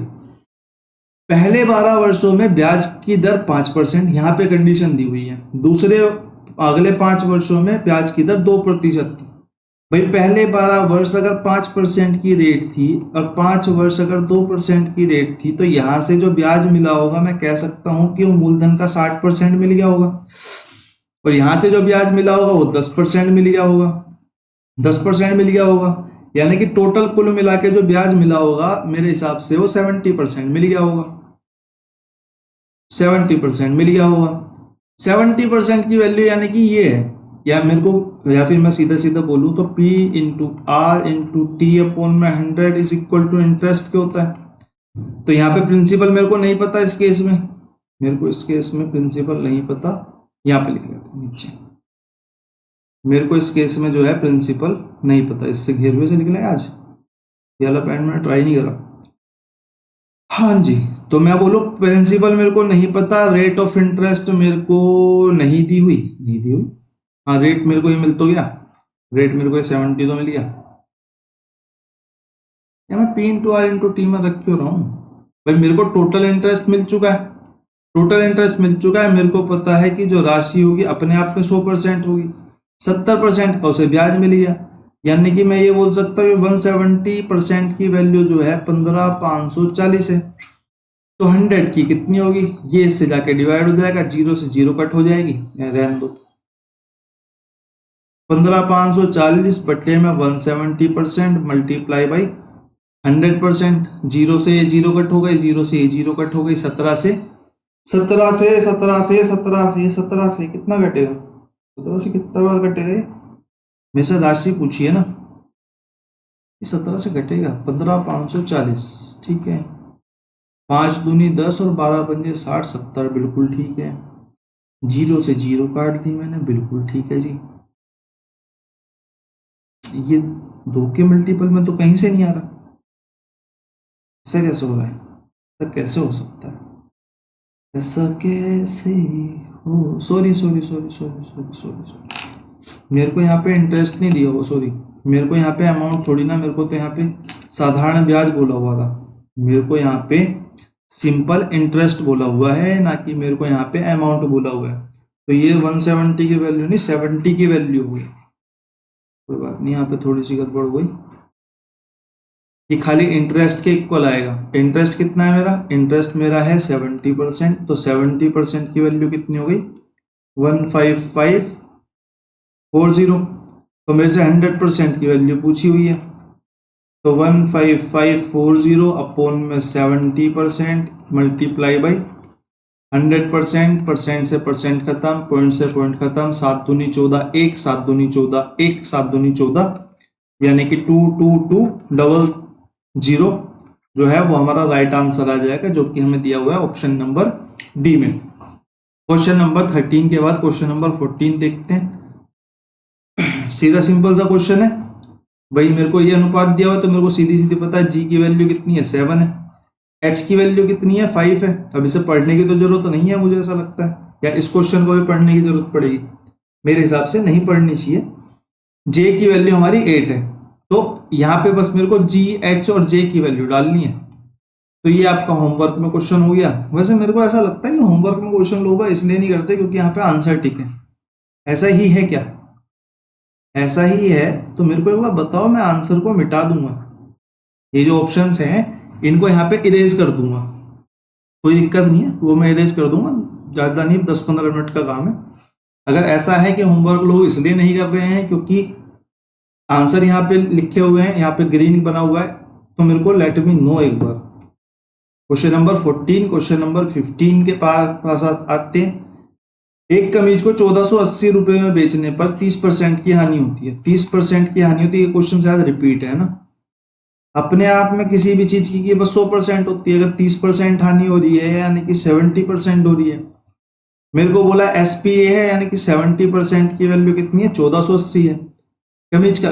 पहले 12 वर्षों में ब्याज की दर 5%, यहाँ पे कंडीशन दी हुई है। दूसरे अगले 5 वर्षों में ब्याज की दर 2% थी। भाई पहले 12 वर्ष अगर 5% की रेट थी और 5 वर्ष अगर 2% की रेट थी तो यहां से जो ब्याज मिला होगा मैं कह सकता हूं कि वो मूलधन का 60% मिल गया होगा और यहां से जो ब्याज मिला होगा वो 10% मिल गया होगा, 10% मिल गया होगा, यानी कि टोटल कुल मिला के जो ब्याज मिला होगा मेरे हिसाब से वो 70% मिल गया होगा, 70% मिल गया होगा। 70% की वैल्यू यानी कि ये है, या मेरे को, या फिर मैं सीधा सीधा बोलूं तो P into R into T upon में 100 इज इक्वल टू इंटरेस्ट क्या होता है। तो यहाँ पे प्रिंसिपल मेरे को नहीं पता इस केस में, मेरे को इस केस में प्रिंसिपल नहीं पता, यहाँ पे लिख लेते हैं नीचे, मेरे को इस केस में जो है प्रिंसिपल नहीं पता, इससे घेरवे से निकले आज, ये वाला पेन मैंने ट्राई नहीं करा। हाँ जी, तो मैं बोलूं प्रिंसिपल मेरे को नहीं पता, रेट ऑफ इंटरेस्ट मेरे को नहीं दी हुई, हाँ रेट मेरे को ये मिल तो गया, रेट मेरे को 70 तो मिल गया, या मैं P into R into T में रख क्यों रहा हूं भाई। मेरे को टोटल इंटरेस्ट मिल चुका है, टोटल इंटरेस्ट मिल चुका है, मेरे को पता है कि जो राशि होगी अपने आप में 100% होगी, 70% का उसे ब्याज मिल गया, यानी कि मैं ये बोल सकता हूँ 170% की वैल्यू जो है 15,540 है, तो 100 की कितनी होगी, ये इससे जाके डिवाइड हो जाएगा, 0 से 0 कट हो जाएगी, रहने दो, 15,540 बटे में 170% मल्टीप्लाई बाई 100%, 0 से 0 कट हो गई, 0 से 0 कट हो गई, 17 से कितना घटेगा 17 से कितना बार कटेगा ये? मेरे से राशि पूछी है ना, 17 से घटेगा 15,540, ठीक है। 5 दूनी 10 और 12 पंजे 60 70, बिल्कुल ठीक है। जीरो से जीरो काट दी मैंने, बिल्कुल ठीक है जी। ये 2 के मल्टीपल में तो कहीं से नहीं आ रहा, ऐसा कैसे हो रहा है? ऐसा कैसे हो सकता है? ऐसा कैसे हो, sorry sorry sorry sorry sorry sorry sorry, मेरे को यहाँ पे इंटरेस्ट नहीं दिया हुआ, सॉरी। मेरे को यहाँ पे अमाउंट थोड़ी ना, मेरे को तो यहाँ पे साधारण ब्याज बोला हुआ था। मेरे को यहाँ पे सिंपल इंटरेस्ट बोला हुआ है, ना कि मेरे को यहाँ पे अमाउंट बोला हुआ है। तो ये 170 की वैल्यू नहीं, 70 की वैल्यू हुई। कोई बात नहीं, यहाँ पे थोड़ी सी गड़बड़ हुई। ये खाली इंटरेस्ट के इक्वल आएगा। इंटरेस्ट कितना है मेरा? इंटरेस्ट मेरा है 70%, तो 70% की वैल्यू कितनी हो गई? 15540। तो मेरे से 100% की वैल्यू पूछी हुई है, तो 15540 अपॉन में 70% मल्टीप्लाई बाई 100%, परसेंट से परसेंट खत्म, पॉइंट से पॉइंट खत्म, 7 दूनी 14 1, 7 दूनी 14 1, 7 दूनी 14, यानी कि 2220 जो है वो हमारा राइट आंसर आ जाएगा, जो कि हमें दिया हुआ है ऑप्शन नंबर डी में। क्वेश्चन नंबर 13 के बाद क्वेश्चन नंबर 14 देखते हैं। सीधा सिंपल सा क्वेश्चन है भाई, मेरे को ये अनुपात दिया हुआ है तो मेरे को सीधी सीधी पता है जी की वैल्यू कितनी है, 7 है। एच की वैल्यू कितनी है, 5 है। अब इसे पढ़ने की तो जरूरत नहीं है, मुझे ऐसा लगता है, या इस क्वेश्चन को भी पढ़ने की जरूरत पड़ेगी? मेरे हिसाब से नहीं पढ़नी चाहिए। जे की वैल्यू हमारी 8 है, तो यहाँ पे बस मेरे को जी, एच और जे की वैल्यू डालनी है। तो ये आपका होमवर्क में क्वेश्चन हो गया। वैसे मेरे को ऐसा लगता है कि होमवर्क में क्वेश्चन लोग इसलिए नहीं करते क्योंकि यहाँ पे आंसर टिक है। ऐसा ही है क्या? ऐसा ही है तो मेरे को एक बार बताओ, मैं आंसर को मिटा दूंगा। ये जो ऑप्शंस हैं इनको यहाँ पे इरेज कर दूंगा, कोई दिक्कत नहीं है, वो मैं इरेज कर दूंगा, ज्यादा नहीं, 10-15 मिनट का काम है। अगर ऐसा है कि होमवर्क लोग इसलिए नहीं कर रहे हैं क्योंकि आंसर यहाँ पे लिखे हुए हैं, यहाँ पे ग्रीन बना हुआ है, तो मेरे को लेट मी नो एक बार। क्वेश्चन नंबर 14, क्वेश्चन नंबर 15 के पास आते हैं। एक कमीज को 1480 रुपए में बेचने पर 30% की हानि होती है। 30% की हानि होती है, ये क्वेश्चन शायद रिपीट है ना। अपने आप में किसी भी चीज की बस 100% होती है, अगर 30% हानि हो रही है यानी कि 70% हो रही है। मेरे को बोला एसपीए है, यानी कि 70% की वैल्यू कितनी है, 1480 है। कमीज का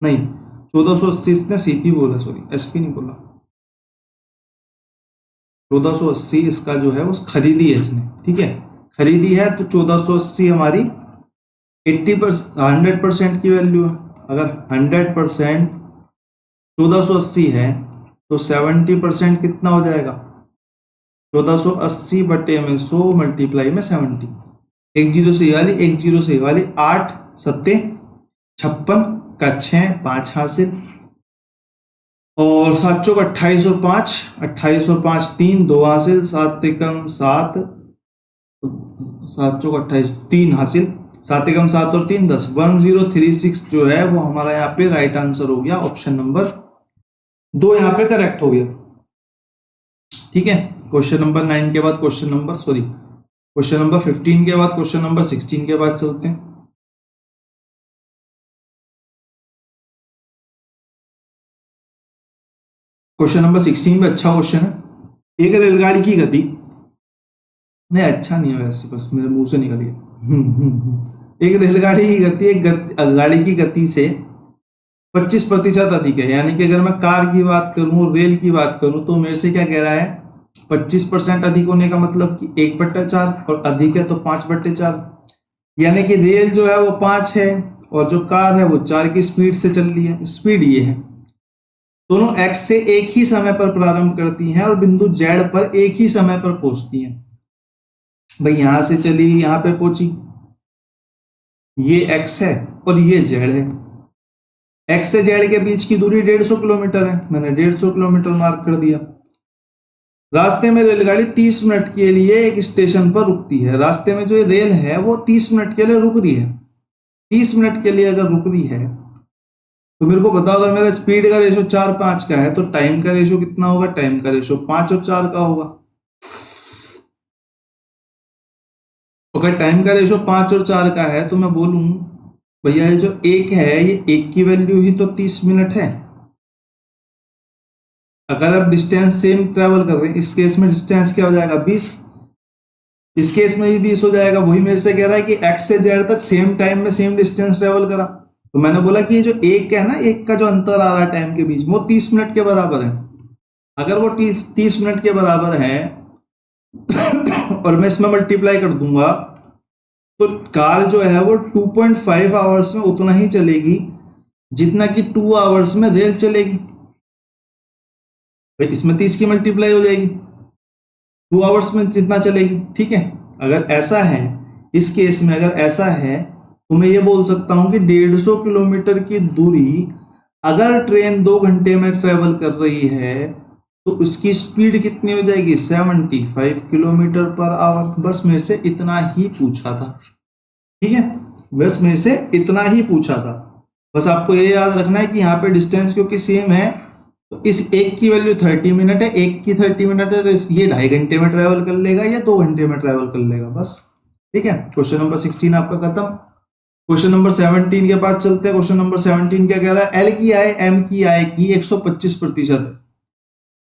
नहीं, 1480 इसने सीपी बोला, सॉरी एसपी नहीं बोला। 1480 इसका जो है वो खरीदी है इसने, ठीक है, खरीदी है, तो 1480 हमारी 100% की वैल्यू है। अगर 100% 1480 है तो 70% कितना हो जाएगा, 1480 बटे में 100 मल्टीप्लाई में 70। एक जीरो से ये वाली, एक जीरो से ये वाली, 8 सत्ते 56 का 6 5 हासिल, और 7 चौक 28 और 5, 28 और 5 3 2 हासिल, 7 एकम 7, 7 चौक 28 3 हासिल, 7 एकम 7 और 3 10, 1036 जो है वो हमारा यहाँ पे राइट आंसर हो गया, ऑप्शन नंबर 2 यहाँ पे करेक्ट हो गया। ठीक है, क्वेश्चन नंबर 9 के बाद question number, sorry question number 15 के बाद क्वेश्चन नंबर 16 के बाद चलते हैं। क्वेश्चन नंबर 16 में अच्छा क्वेश्चन है। एक रेलगाड़ी की गति, नहीं अच्छा नहीं है वैसे, बस मेरे मुंह से निकल गया। एक रेलगाड़ी की गति एक गाड़ी की गति से 25% अधिक है, यानी कि अगर मैं कार की बात करूं, रेल की बात करूं, तो मेरे से क्या कह रहा है, 25% अधिक होने का मतलब कि 1/4, और अधिक है तो 5/4, यानी कि रेल जो है वो 5 है और जो कार है वो 4 की स्पीड से चल रही है। स्पीड ये है, दोनों एक्स से एक ही समय पर प्रारंभ करती हैं और बिंदु जेड पर एक ही समय पर पहुंचती हैं। भाई यहां से चली, यहां पे पहुंची, ये एक्स है और ये जेड है। एक्स से जेड के बीच की दूरी 150 किलोमीटर है, मैंने 150 किलोमीटर मार्क कर दिया। रास्ते में रेलगाड़ी 30 मिनट के लिए एक स्टेशन पर रुकती है। रास्ते में जो रेल है वो 30 मिनट के लिए रुक रही है। 30 मिनट के लिए अगर रुक रही है तो मेरे को बताओ, अगर मेरा स्पीड का रेशो 4:5 का है तो टाइम का रेशो कितना होगा, टाइम का रेशो 5 और 4 का होगा। अगर टाइम का रेशो 5 और 4 का है तो मैं बोलूं भैया ये जो 1 है ये 1 की वैल्यू ही तो 30 मिनट है। अगर आप डिस्टेंस सेम ट्रेवल कर रहे हैं, इस केस में डिस्टेंस क्या हो जाएगा 20, इस केस में भी 20 हो जाएगा। वही मेरे से कह रहा है कि एक्स से जेड तक सेम टाइम में सेम डिस्टेंस ट्रेवल करा, तो मैंने बोला कि ये जो एक है ना, एक का जो अंतर आ रहा है टाइम के बीच वो 30 मिनट के बराबर है। अगर वो 30 मिनट के बराबर है और मैं इसमें मल्टीप्लाई कर दूंगा तो कार जो है वो 2.5 आवर्स में उतना ही चलेगी जितना कि 2 आवर्स में रेल चलेगी। भाई इसमें 30 की मल्टीप्लाई हो जाएगी, 2 आवर्स में जितना चलेगी। ठीक है, अगर ऐसा है, इस केस में अगर ऐसा है तो मैं ये बोल सकता हूं कि 150 किलोमीटर की दूरी अगर ट्रेन 2 घंटे में ट्रेवल कर रही है तो उसकी स्पीड कितनी हो जाएगी 75 किलोमीटर पर आवर। बस मेरे से इतना ही पूछा था। ठीक है, बस मेरे से इतना ही पूछा था। बस आपको ये याद रखना है कि यहाँ पे डिस्टेंस क्योंकि सेम है तो इस एक की वैल्यू 30 मिनट है, एक की 30 मिनट है तो ये 2.5 घंटे में ट्रेवल कर लेगा या 2 घंटे में ट्रेवल कर लेगा बस। ठीक है, क्वेश्चन नंबर 16 आपका खत्म। क्वेश्चन नंबर 17 के पास चलते हैं। क्वेश्चन नंबर 17 क्या कह रहा है, एल की आय एम की आय की 125% है,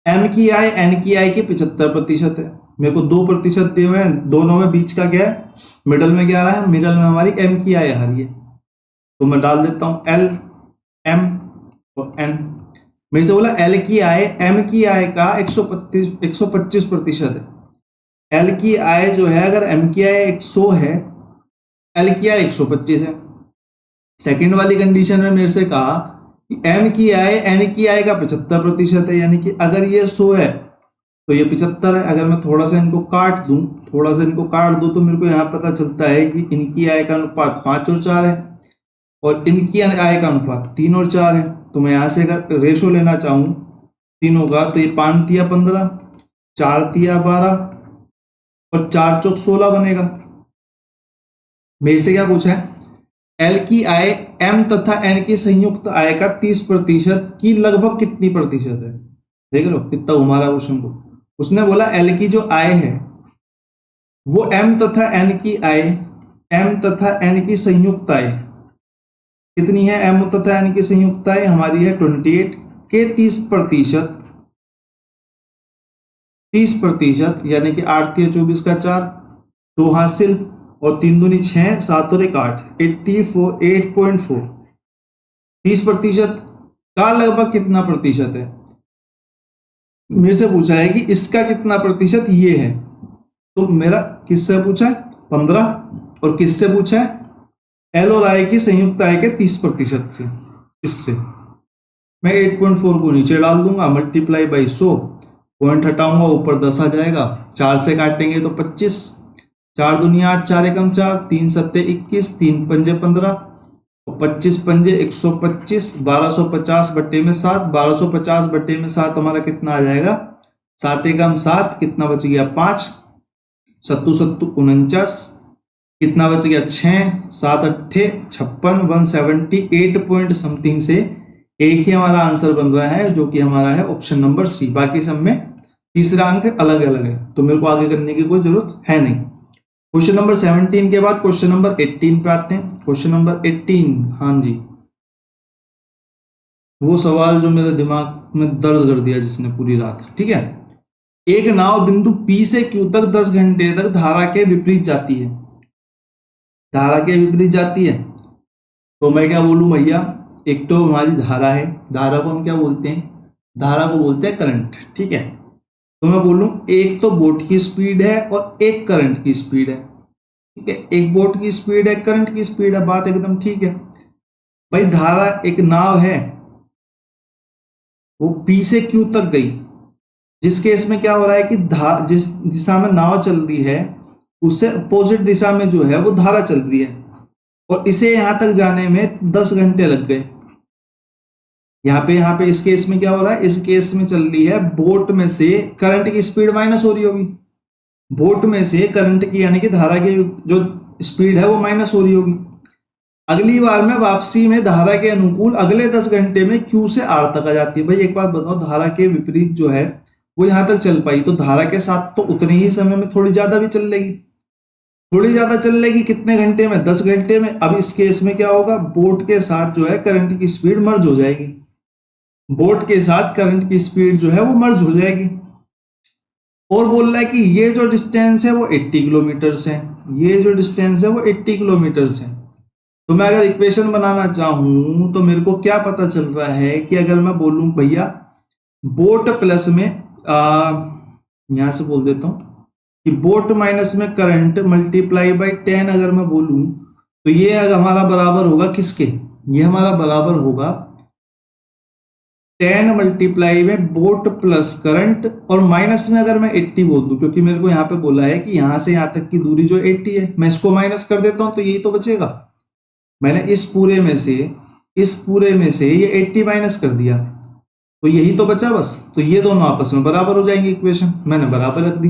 एम की आय एन की आय की 75% है। मेरे को 2% दिए हुए हैं, दोनों में बीच का क्या है, मिडल में क्या आ रहा है, मिडल में हमारी एम की आय आ रही है तो मैं डाल देता हूं एल एम और एन। मेरे से बोला एल की आय एम की आय का 125% है। एल की आय जो है, अगर एम की आय 100 है, एल की आय 125 है। सेकंड वाली कंडीशन में मेरे से कहा कि एम की आय एन की आय का 75% है, यानी कि अगर ये 100 है तो ये 75 है। अगर मैं थोड़ा सा इनको काट दूं, तो मेरे को यहाँ पता चलता है कि इनकी आय का अनुपात 5 और 4 है और इनकी आय का अनुपात 3 और 4 है। तो मैं यहाँ से अगर रेशो लेना चाहूँ तीनों का तो ये 5 तिया 15, 4 तिया 12 और 4 चौक 16 बनेगा। मेरे से क्या पूछा है, एल की आय एम तथा एन की संयुक्त आय का 30% की लगभग कितनी प्रतिशत है। देख लो कितना घुमा क्वेश्चन को। उसने बोला एल की जो आय है वो एम तथा एन की आय, एम तथा एन की संयुक्त आय कितनी है, एम तथा एन की संयुक्त आय हमारी है 28 के 30% यानी कि 8 तिया 24 का 4, 2 हासिल और 3 दूनी 6, 7 और 1 8, 8.4 30% का लगभग कितना प्रतिशत है। मेरे से पूछा है कि इसका कितना प्रतिशत ये है, तो मेरा किससे पूछा है 15 और किससे पूछा है एल और आई की संयुक्त आय के 30% से। इससे मैं 8.4 को नीचे डाल दूंगा, मल्टीप्लाई बाई 100, पॉइंट हटाऊंगा ऊपर 10 आ जाएगा, 4 से काटेंगे तो 25, 4 दूनी 8, 4 एकम 4, 3 सत्ते 21, 3 पंजे 15 और 25 पंजे 125, 1250 बट्टे में 7, 1250 बट्टे में 7 हमारा कितना आ जाएगा 7 एकम 7, कितना बच गया 5, 7 7 49, कितना बच गया 6, 7 अट्ठे 56, 178 पॉइंट समथिंग से एक ही हमारा आंसर बन रहा है जो कि हमारा है ऑप्शन नंबर सी। बाकी सब में तीसरा अंक अलग अलग है तो मेरे को आगे करने की कोई जरूरत है नहीं। क्वेश्चन नंबर 17 के बाद क्वेश्चन नंबर 18 पे आते हैं। क्वेश्चन नंबर 18, हाँ जी, वो सवाल जो मेरे दिमाग में दर्द कर दिया जिसने पूरी रात। ठीक है, एक नाव बिंदु P से Q तक 10 घंटे तक धारा के विपरीत जाती है, धारा के विपरीत जाती है। तो मैं क्या बोलूं भैया, एक तो हमारी धारा है, धारा को हम क्या बोलते हैं, धारा को बोलते हैं करंट। ठीक है, तो मैं बोलूं एक तो बोट की स्पीड है और एक करंट की स्पीड है। ठीक है, एक बोट की स्पीड है, करंट की स्पीड है, बात एकदम ठीक है। भाई धारा, एक नाव है वो P से Q तक गई, जिस केस में क्या हो रहा है कि जिस दिशा में नाव चल रही है उससे अपोजिट दिशा में जो है वो धारा चल रही है और इसे यहां तक जाने में 10 घंटे लग गए। यहाँ पे इस केस में क्या हो रहा है, इस केस में चल रही है बोट में से करंट की स्पीड माइनस हो रही होगी, बोट में से करंट की यानी कि धारा की जो स्पीड है वो माइनस हो रही होगी। अगली बार में वापसी में धारा के अनुकूल अगले 10 घंटे में Q से R तक आ जाती है। भाई एक बात बताओ, धारा के विपरीत जो है वो यहां तक चल पाई तो धारा के साथ तो उतने ही समय में थोड़ी ज्यादा भी चल लेगी। थोड़ी ज्यादा चल लेगी, कितने घंटे में, 10 घंटे में। अब इस केस में क्या होगा, बोट के साथ जो है करंट की स्पीड मर्ज हो जाएगी, बोट के साथ करंट की स्पीड जो है वो मर्ज हो जाएगी। और बोल रहा है कि ये जो डिस्टेंस है वो 80 किलोमीटर है, ये जो डिस्टेंस है वो 80 किलोमीटर है। तो मैं अगर इक्वेशन बनाना चाहूं तो मेरे को क्या पता चल रहा है कि अगर मैं बोलूं भैया बोट प्लस में यहां से बोल देता हूं कि बोट माइनस में करंट मल्टीप्लाई बाई 10 अगर मैं बोलूं तो ये अगर हमारा बराबर होगा किसके, ये हमारा बराबर होगा 10 मल्टीप्लाई में बोट प्लस करंट, और माइनस में अगर मैं 80 बोल दूं, क्योंकि मेरे को यहां पे बोला है कि यहां से यहां तक की दूरी जो 80 है, मैं इसको माइनस कर देता हूं तो यही तो बचेगा। मैंने इस पूरे में से ये 80 माइनस कर दिया तो यही तो बचा बस। तो ये दोनों आपस में बराबर हो जाएंगे, इक्वेशन मैंने बराबर रख दी।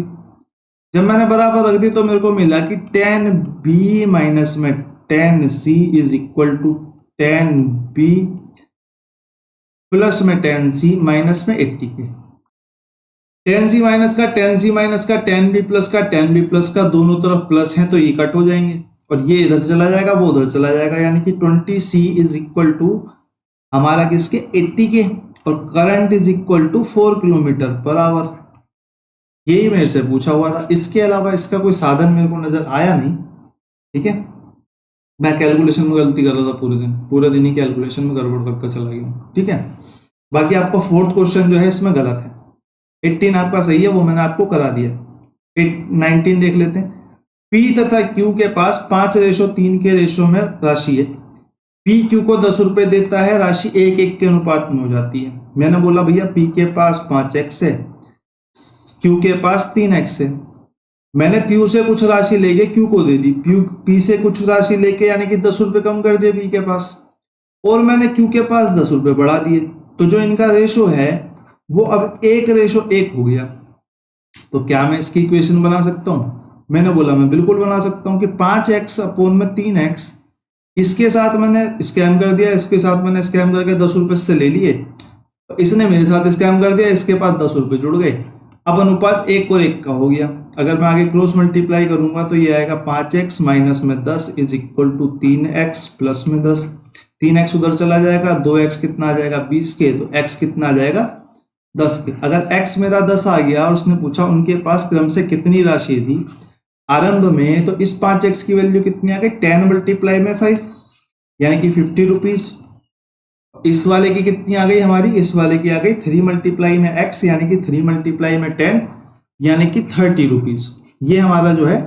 जब मैंने बराबर रख दी तो मेरे को मिला कि 10b माइनस में 10c is equal to 10b plus में 10c माइनस में 80 के। 10c माइनस का 10c माइनस का 10b प्लस का 10b प्लस का दोनों तरफ प्लस है तो ये कट हो जाएंगे और ये इधर चला जाएगा वो उधर चला जाएगा, यानी कि 20c इज इक्वल टू हमारा किसके 80 के, और current is equal to 4 kilometre per hour. यही मेरे से पूछा हुआ था, इसके अलावा इसका कोई साधन मेरे को नजर आया नहीं। ठीक है, मैं कैलकुलेशन में गलती कर रहा था, पूरे दिन ही कैलकुलेशन में गड़बड़ करता चला गया। ठीक है, बाकी आपका फोर्थ क्वेश्चन जो है इसमें गलत है, 18 आपका सही है, वो मैंने आपको करा दिया। 19 देख लेते हैं। P तथा Q के पास 5:3 के रेशो में राशि है। P Q को 10 रुपए देता है, राशि 1:1 के अनुपात में हो जाती है। मैंने बोला भैया P के पास 5x है, Q के पास 3x है। मैंने P से कुछ राशि लेके Q को दे दी, P से कुछ राशि लेके यानी कि 10 रुपए कम कर दिए P के पास, और मैंने Q के पास 10 रुपए बढ़ा दिए। तो जो इनका रेशो है वो अब 1:1 हो गया। तो क्या मैं इसकी इक्वेशन बना सकता हूं? मैंने बोला मैं बिल्कुल बना सकता हूं कि 5x अपोन में 3x, इसके साथ मैंने स्कैम कर दिया, इसके साथ मैंने स्कैम करके 10 रुपए से ले लिए, तो इसने मेरे साथ स्कैम कर दिया, इसके पास 10 रुपए जुड़ गए। अब अनुपात 1 और 1 का हो गया। अगर मैं आगे क्रॉस मल्टीप्लाई करूंगा तो ये आएगा 5x माइनस में 10 is equal to 3x plus में 10। 3x उधर चला जाएगा, 2x कितना आ जाएगा 20 के, तो x कितना आ जाएगा 10 के। अगर x मेरा 10 आ गया और उसने पूछा उनके पास क्रम से कितनी राशि थी आरंभ में, तो इस 5x की वैल्यू कितनी आ गई 10 मल्टीप्लाई में 5 यानी कि 50 रुपीज। इस वाले की कितनी आ गई हमारी, इस वाले की आ गई 3 मल्टीप्लाई में x यानी कि 3 मल्टीप्लाई में 10 यानी कि 30 रुपीज। ये हमारा जो है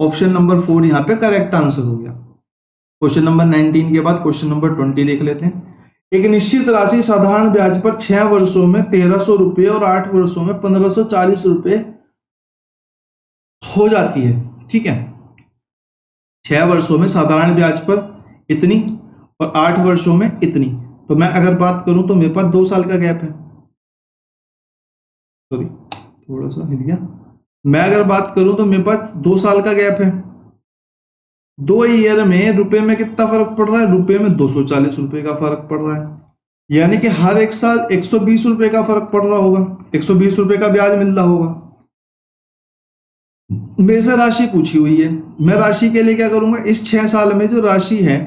ऑप्शन नंबर 4 यहाँ पे करेक्ट आंसर हो गया। क्वेश्चन नंबर 19 के बाद क्वेश्चन नंबर 20 देख लेते हैं। एक निश्चित राशि साधारण ब्याज पर 6 वर्षों में 1300 रुपये और 8 वर्षों में 1540 रुपये हो जाती है। ठीक है, 6 वर्षों में साधारण ब्याज पर इतनी और 8 वर्षों में इतनी। तो मैं अगर बात करूं तो मेरे पास 2 साल का गैप है, सॉरी थोड़ा सा हिल गया। मैं अगर बात करूं तो मेरे पास 2 साल का गैप है। 2 ईयर में रुपए में कितना फर्क पड़ रहा है, रुपए में 240 रुपए का फर्क पड़ रहा है, यानी कि हर एक साल 120 रुपए का फर्क पड़ रहा होगा, 120 रुपए का ब्याज मिल रहा होगा। मेरे से राशि पूछी हुई है, मैं राशि के लिए क्या करूंगा, इस 6 साल में जो राशि है,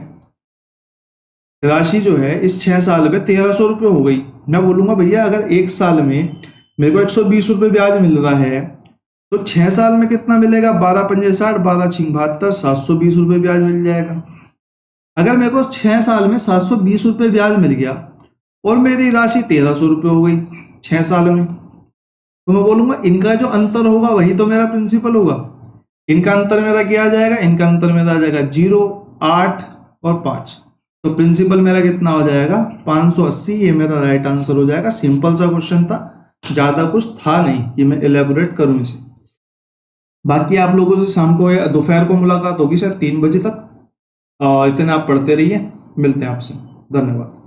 राशि जो है इस 6 साल में 1300 रुपये हो गई। मैं बोलूंगा भैया अगर एक साल में मेरे को 120 रुपये ब्याज मिल रहा है तो 6 साल में कितना मिलेगा, 12 पंजे 60, 12 छिंग 72, 720 रुपये ब्याज मिल जाएगा। अगर मेरे को 6 साल में 720 रुपये ब्याज मिल गया और मेरी राशि 1300 रुपये हो गई 6 साल में, तो मैं बोलूंगा इनका जो अंतर होगा वही तो मेरा प्रिंसिपल होगा। इनका अंतर मेरा क्या आ जाएगा, इनका अंतर मेरा आ जाएगा 0, 8 और 5, तो प्रिंसिपल मेरा कितना हो जाएगा 580। ये मेरा राइट आंसर हो जाएगा। सिंपल सा क्वेश्चन था, ज्यादा कुछ था नहीं कि मैं एलेबोरेट करूं इसे। बाकी आप लोगों से शाम को दोपहर को मुलाकात होगी शायद 3 बजे तक, और इतने आप पढ़ते रहिए, मिलते हैं आपसे, धन्यवाद।